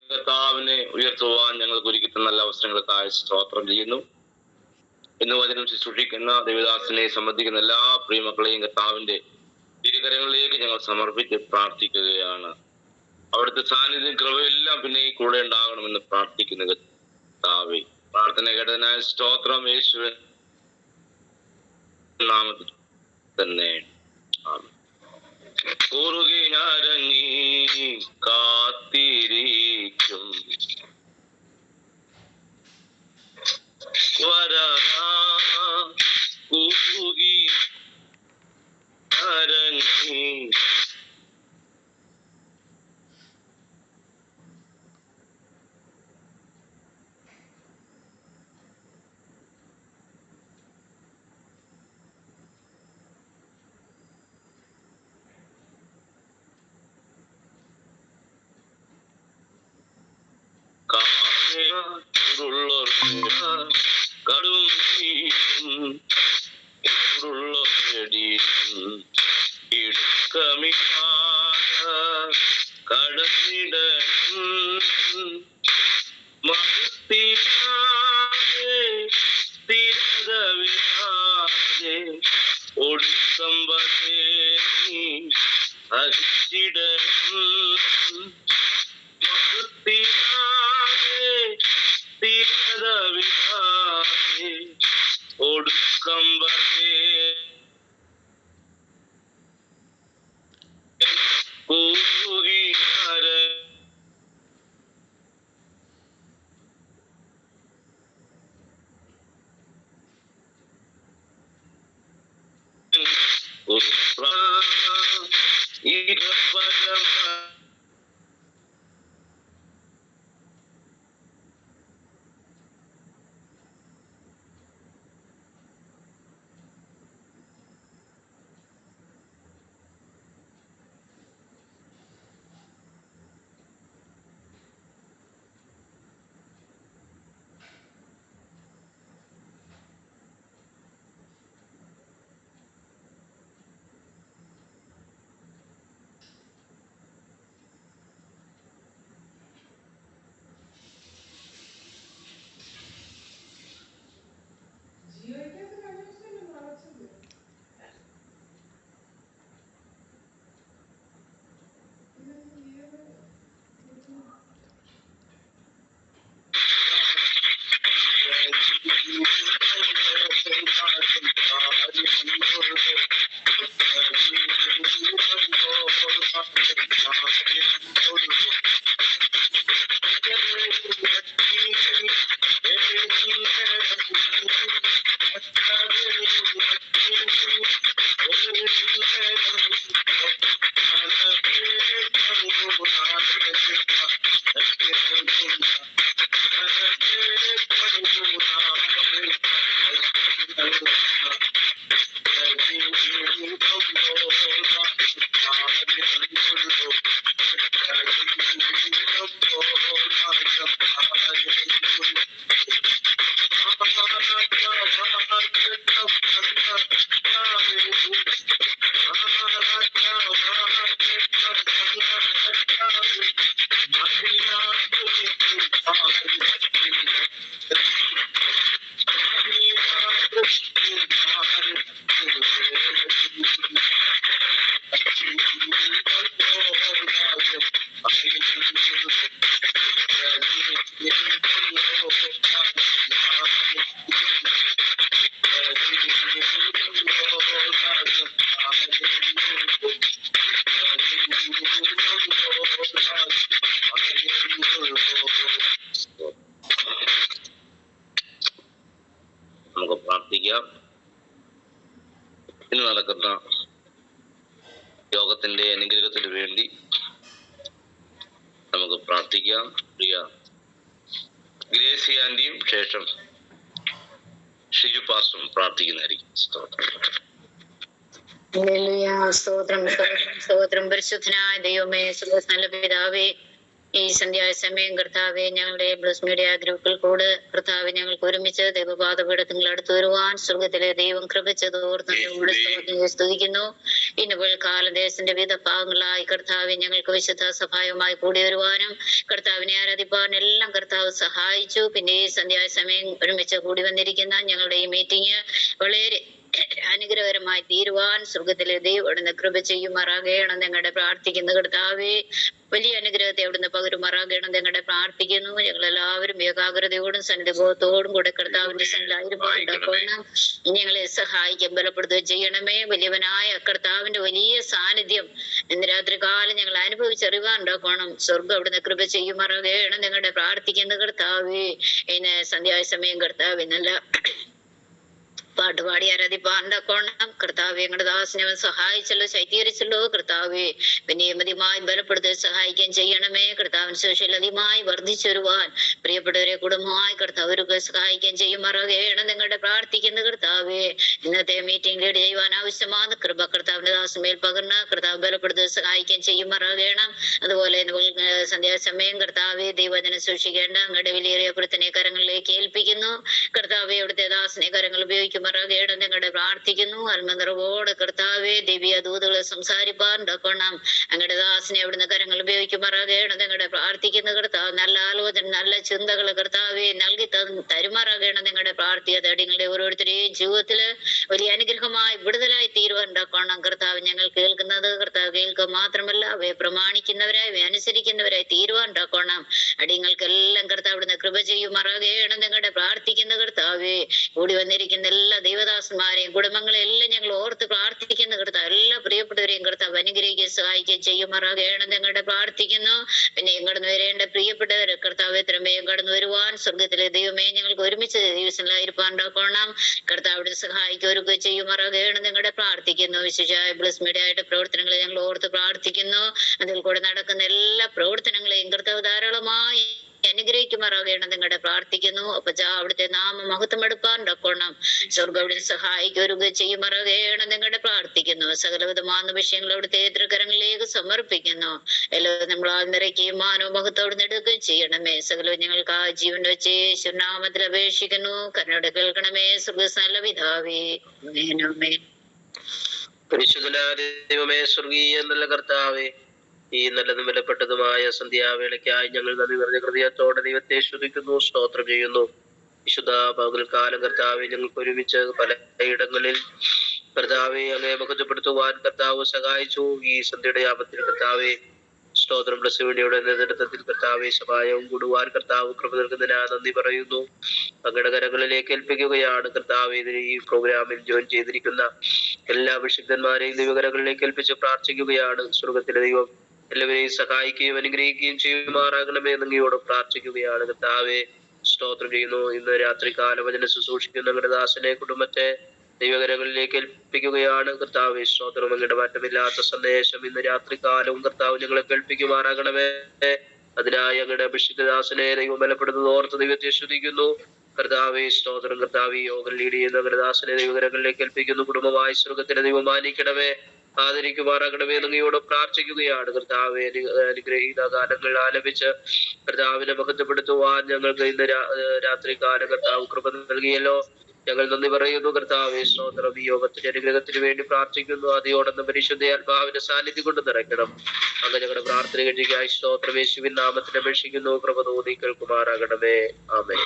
കർത്താവിനെ ഉയർത്തുവാൻ ഞങ്ങൾക്ക് ഒരുക്കി നല്ല അവസരങ്ങൾക്കായി സ്തോത്രം ചെയ്യുന്നു. ഇന്ന് വചനം ശുശ്രൂഷിക്കുന്ന ദേവദാസനെ സംബന്ധിക്കുന്ന എല്ലാ പ്രിയമക്കളെയും കർത്താവിന്റെ തിരുകരങ്ങളിലേക്ക് ഞങ്ങൾ സമർപ്പിച്ച് പ്രാർത്ഥിക്കുകയാണ്. അവിടുത്തെ സാന്നിധ്യം കൃപയെല്ലാം പിന്നെ ഈ കൂടെ ഉണ്ടാകണമെന്ന് പ്രാർത്ഥിക്കുന്ന കർത്താവേ, പ്രാർത്ഥന കേട്ടതിനായ സ്തോത്രം യേശുവിൻ നാമത്തിൽ തന്നെ. കുറുകി ഞരങ്ങി കാത്തിരിക്കും കുറുകി ഞരങ്ങി കടും കടന്നിട ഒടുക്കമ്പേ അരിച്ചിട ഒടുക്കമ്പേ നമുക്ക് പ്രാർത്ഥിക്കാം. ഇന്ന് നടക്കുന്ന യോഗത്തിന്റെ അനുഗ്രഹത്തിന് വേണ്ടി നമുക്ക് പ്രാർത്ഥിക്കാം. പ്രിയ ഗ്രേസി ആന്റിയും ശേഷം ഷിജു പാസ്റ്ററും പ്രാർത്ഥിക്കുന്നതായിരിക്കും. സ്തോത്രം പരിശുദ്ധനായ ദൈവമേ, നല്ല പിതാവേ, ഈ സന്ധ്യാസമയം കർത്താവെ ഞങ്ങളുടെ ബ്ലസ് മീഡിയ ഗ്രൂപ്പിൽ കൂടെ കർത്താവെ ഞങ്ങൾക്ക് ഒരുമിച്ച് ദൈവപാദപീഠത്തിൽ അടുത്ത് വരുവാൻ സ്വർഗത്തിലെ ദൈവം കൃപിച്ചതോർത്ത് സ്തുതിക്കുന്നു. ഇന്നുപോൽ കാലദേശത്തിന്റെ വിവിധ ഭാഗങ്ങളായി കർത്താവെ ഞങ്ങൾക്ക് വിശുദ്ധ സഹായമായി കൂടി വരുവാനും കർത്താവിനെ ആരാധിപ്പാൻ എല്ലാം കർത്താവ് സഹായിച്ചു. പിന്നെ ഈ സന്ധ്യാസമയം ഒരുമിച്ച് കൂടി വന്നിരിക്കുന്ന ഞങ്ങളുടെ ഈ മീറ്റിംഗ് വളരെ അനുഗ്രഹകരമായി തീരുവാൻ സ്വർഗത്തിലെ ദൈവം അവിടുന്ന് കൃപ ചെയ്യുമാറാകണം ഞങ്ങളുടെ പ്രാർത്ഥിക്കുന്ന കർത്താവെ. വലിയ അനുഗ്രഹത്തെ അവിടുന്ന് പകരുമാറാകണം ഞങ്ങളുടെ പ്രാർത്ഥിക്കുന്നു. ഞങ്ങളെല്ലാവരും ഏകാഗ്രതയോടും സന്നിധിബോധത്തോടും കൂടെ കർത്താവിന്റെ സന്നിധാനം ഞങ്ങളെ സഹായിക്കാൻ ബലപ്പെടുത്തുകയും ചെയ്യണമേ. വലിയവനായ കർത്താവിന്റെ വലിയ സാന്നിധ്യം ഇന്ന് രാത്രി കാലം ഞങ്ങൾ അനുഭവിച്ചറിവാനുണ്ടാക്കണം. സ്വർഗം അവിടുന്ന് കൃപ ചെയ്യുമാറാകണം ഞങ്ങളുടെ പ്രാർത്ഥിക്കുന്ന കർത്താവെ. ഇന്ന് സന്ധ്യാസമയം കർത്താവ് നല്ല പാട്ടുപാടി ആരാധിപ്പാണ്ടാക്കണം കർത്താവെ. ഞങ്ങളുടെ ദാസനെ സഹായിച്ചല്ലോ, ശൈത്യീകരിച്ചല്ലോ കർത്താവെ. വിനയമതിമായി ബലപ്പെടുത്തി സഹായിക്കാൻ ചെയ്യണമേ. കർത്താവിന് ശേഷം അധികമായി വർദ്ധിച്ചു വരുവാൻ പ്രിയപ്പെട്ടവരെ കുടുംബമായി കർത്താവർക്ക് സഹായിക്കാൻ ചെയ്യുമാറാകണം നിങ്ങളുടെ പ്രാർത്ഥിക്കുന്ന കർത്താവെ. ഇന്നത്തെ മീറ്റിംഗ് ലീഡ് ചെയ്യുവാൻ ആവശ്യമാണ് കൃപ കർത്താവിന്റെ ദാസമേൽ പകർന്ന് കർത്താവ് ബലപ്പെടുത്തി സഹായിക്കാൻ ചെയ്യുമാറാകണം. അതുപോലെ സന്ധ്യാസമയം കർത്താവെ ദൈവജനം സൂക്ഷിക്കേണ്ട അങ്ങയുടെ വിലയേറിയ പ്രവർത്തന കരങ്ങളിലേക്ക് ഏൽപ്പിക്കുന്നു കർത്താവെ. അവിടുത്തെ ദാസനെ കരങ്ങൾ ഉപയോഗിക്കും ഞങ്ങളുടെ പ്രാർത്ഥിക്കുന്നു. ആത്മനിറവോടെ കർത്താവെ ദിവ്യ ദൂതുകളെ സംസാരിപ്പാൻ ഉണ്ടാക്കണം അങ്ങയുടെ ദാസനെ അവിടുന്ന് കരങ്ങൾ ഉപയോഗിക്കുമാറാകണം ഞങ്ങളുടെ പ്രാർത്ഥിക്കുന്ന കർത്താവ്. നല്ല ആലോചന നല്ല ചിന്തകൾ കർത്താവെ നൽകി തരുമാറാകണം ഞങ്ങളുടെ പ്രാർത്ഥിക തടിങ്ങളുടെ ഓരോരുത്തരെയും ജീവിതത്തില് വലിയ അനുഗ്രഹമായി വിടുതലായി തീരുവാൻ ഉണ്ടാക്കണം കർത്താവ്. ഞങ്ങൾ കേൾക്കുന്നത് കർത്താവ് കേൾക്കുക മാത്രമല്ല അവയെ പ്രമാണിക്കുന്നവരായി അവയെ അനുസരിക്കുന്നവരായി തീരുവാൻ ഉണ്ടാക്കണം അടിയങ്ങൾക്കെല്ലാം കർത്താവ് അവിടുന്ന് കൃപ ചെയ്യുമാറാകണം ഞങ്ങളുടെ പ്രാർത്ഥിക്കുന്ന കർത്താവെ. കൂടി വന്നിരിക്കുന്ന എല്ലാ ദൈവദാസന്മാരെയും കുടുംബങ്ങളെ എല്ലാം ഞങ്ങൾ ഓർത്ത് പ്രാർത്ഥിക്കുന്ന കർത്താവ്. എല്ലാ പ്രിയപ്പെട്ടവരെയും കർത്താവ് അനുഗ്രഹിക്കുകയും സഹായിക്കുകയും ചെയ്യുമാറാകണം ഞങ്ങളുടെ പ്രാർത്ഥിക്കുന്നു. പിന്നെ കടന്നു വരേണ്ട പ്രിയപ്പെട്ടവർ കർത്താവ് എത്രമേയും കടന്നു വരുവാൻ സ്വർഗത്തിലെ ദൈവമേ ഞങ്ങൾക്ക് ഒരുമിച്ച് ദിവസങ്ങളായിരിക്കാൻ ഉണ്ടാക്കണം കർത്താവിടെ സഹായിക്കുകയൊക്കെ ചെയ്യുമാറാകണം ഞങ്ങളുടെ പ്രാർത്ഥിക്കുന്നു. വിശേഷമായ ബ്ലസ് മീഡിയ ആയിട്ട് പ്രവർത്തനങ്ങളെ ഞങ്ങൾ ഓർത്ത് പ്രാർത്ഥിക്കുന്നു. അതിൽ കൂടെ നടക്കുന്ന എല്ലാ പ്രവർത്തനങ്ങളെയും കർത്താവ് ധാരാളമായി അനുഗ്രഹിക്കുമാറാകണം നിങ്ങളുടെ പ്രാർത്ഥിക്കുന്നു. അപ്പൊ അവിടുത്തെ നാമ മഹത്വം എടുപ്പാൻ ഉണ്ടാക്കണം സ്വർഗം അവിടെ സഹായിക്കുകയൊക്കെ ചെയ്യുമാറാകണം നിങ്ങളുടെ പ്രാർത്ഥിക്കുന്നു. സകലവിധമാകുന്ന വിഷയങ്ങൾ അവിടുത്തെ എതിർകരങ്ങളിലേക്ക് സമർപ്പിക്കുന്നു. എല്ലാവരും നമ്മൾ നിറയ്ക്കുകയും മാനവ മഹത്വം എടുക്കുകയും ചെയ്യണമേ. സകലവും ഞങ്ങൾക്ക് ആ ജീവൻ വെച്ച് യേശുനാമത്തിൽ അപേക്ഷിക്കുന്നു. കരുണയോടെ കേൾക്കണമേ. സ്വർഗ്ഗസ്ഥല പിതാവേ. പരിശുദ്ധനായ ദൈവമേ, സ്വർഗീയ നല്ല കർത്താവേ, ഈ നല്ലതും വിലപ്പെട്ടതുമായ സന്ധ്യാവേളയ്ക്കായി ഞങ്ങൾ നന്ദി നിറഞ്ഞ ഹൃദയത്തോടെ ദൈവത്തെ സ്തുതിക്കുന്നു, സ്തോത്രം ചെയ്യുന്നു. വിശുദ്ധ പകൽക്കാലം കർത്താവെ ഞങ്ങൾക്ക് ഒരുമിച്ച് പലയിടങ്ങളിൽ കർത്താവെ അങ്ങയെ മഹത്വപ്പെടുത്തുവാൻ കർത്താവ് സഹായിച്ചു. ഈ സന്ധ്യയുടെ യാമത്തിൽ കർത്താവെ സ്തോത്രം ബ്ലസ്മീഡിയയുടെ നേതൃത്വത്തിൽ കർത്താവെ സഹായവും കൂടുവാൻ കർത്താവ് കൃപ നൽകുന്നതിനാ നന്ദി പറയുന്നു. അങ്ങയുടെ കരങ്ങളിലേക്ക് ഏൽപ്പിക്കുകയാണ് കർത്താവെ. ഈ പ്രോഗ്രാമിൽ ജോയിൻ ചെയ്തിരിക്കുന്ന എല്ലാ വിശുദ്ധന്മാരെയും ദൈവകരങ്ങളിലേക്ക് ഏൽപ്പിച്ച് പ്രാർത്ഥിക്കുകയാണ്. സ്വർഗത്തിലെ ദൈവം എല്ലാവരെയും സഹായിക്കുകയും അനുഗ്രഹിക്കുകയും ചെയ്യുമാറാകണമേ എന്നങ്ങയോട് പ്രാർത്ഥിക്കുകയാണ് കർത്താവെ. സ്തോത്രം ചെയ്യുന്നു. ഇന്ന് രാത്രി കാലവചന ശുശ്രൂഷിക്കുന്ന അങ്ങയുടെ ദാസനെ കുടുംബത്തെ ദൈവകരങ്ങളിലേക്ക് ഏൽപ്പിക്കുകയാണ് കർത്താവെ. സ്തോത്രം. അങ്ങയുടെ മാറ്റമില്ലാത്ത സന്ദേശം ഇന്ന് രാത്രി കാലവും കർത്താവ് ഞങ്ങളെ കേൾപ്പിക്കുമാറാകണമേ. അതിനായി അങ്ങയുടെ അഭിഷിക്തദാസനെ ദൈവം ബലപ്പെടുന്നത് ഓർത്ത് ദൈവത്തെ സ്തുതിക്കുന്നു കർത്താവെ. സ്തോത്രം. കർത്താവ് യോഗം ലീഡ് ചെയ്യുന്ന അങ്ങയുടെ ദാസനെ ദൈവകരങ്ങളിലേക്ക് ഏൽപ്പിക്കുന്നു. കുടുംബമായി സ്വർഗത്തിലെ ദൈവം മാനിക്കണമേ, ആദരിക്കുമാറാകണമേ എന്നങ്ങയോട് പ്രാർത്ഥിക്കുകയാണ് കർത്താവെ. അനുഗ്രഹീത ഗാനങ്ങൾ ആലപിച്ച് കർത്താവിനെ മഹത്വപ്പെടുത്തുവാൻ ഞങ്ങൾക്ക് ഇന്ന് രാത്രി കാലം കർത്താവ് കൃപ നൽകിയല്ലോ. ഞങ്ങൾ നന്ദി പറയുന്നു കർത്താവെ. സ്തോത്രം. ഈ യോഗത്തിന്റെ അനുഗ്രഹത്തിന് വേണ്ടി പ്രാർത്ഥിക്കുന്നു. അതിയോടൊന്ന് പരിശുദ്ധ ആത്മാവിന്റെ സാന്നിധ്യം കൊണ്ട് നിറയ്ക്കണം. അങ്ങനെ ഞങ്ങളുടെ പ്രാർത്ഥന കഴിക്കായി സ്തോത്രം. യേശുവിൻ നാമത്തിൽ അപേക്ഷിക്കുന്നു. കൃപ തോന്നി കേൾക്കുമാറാകണമേ. ആമേൻ.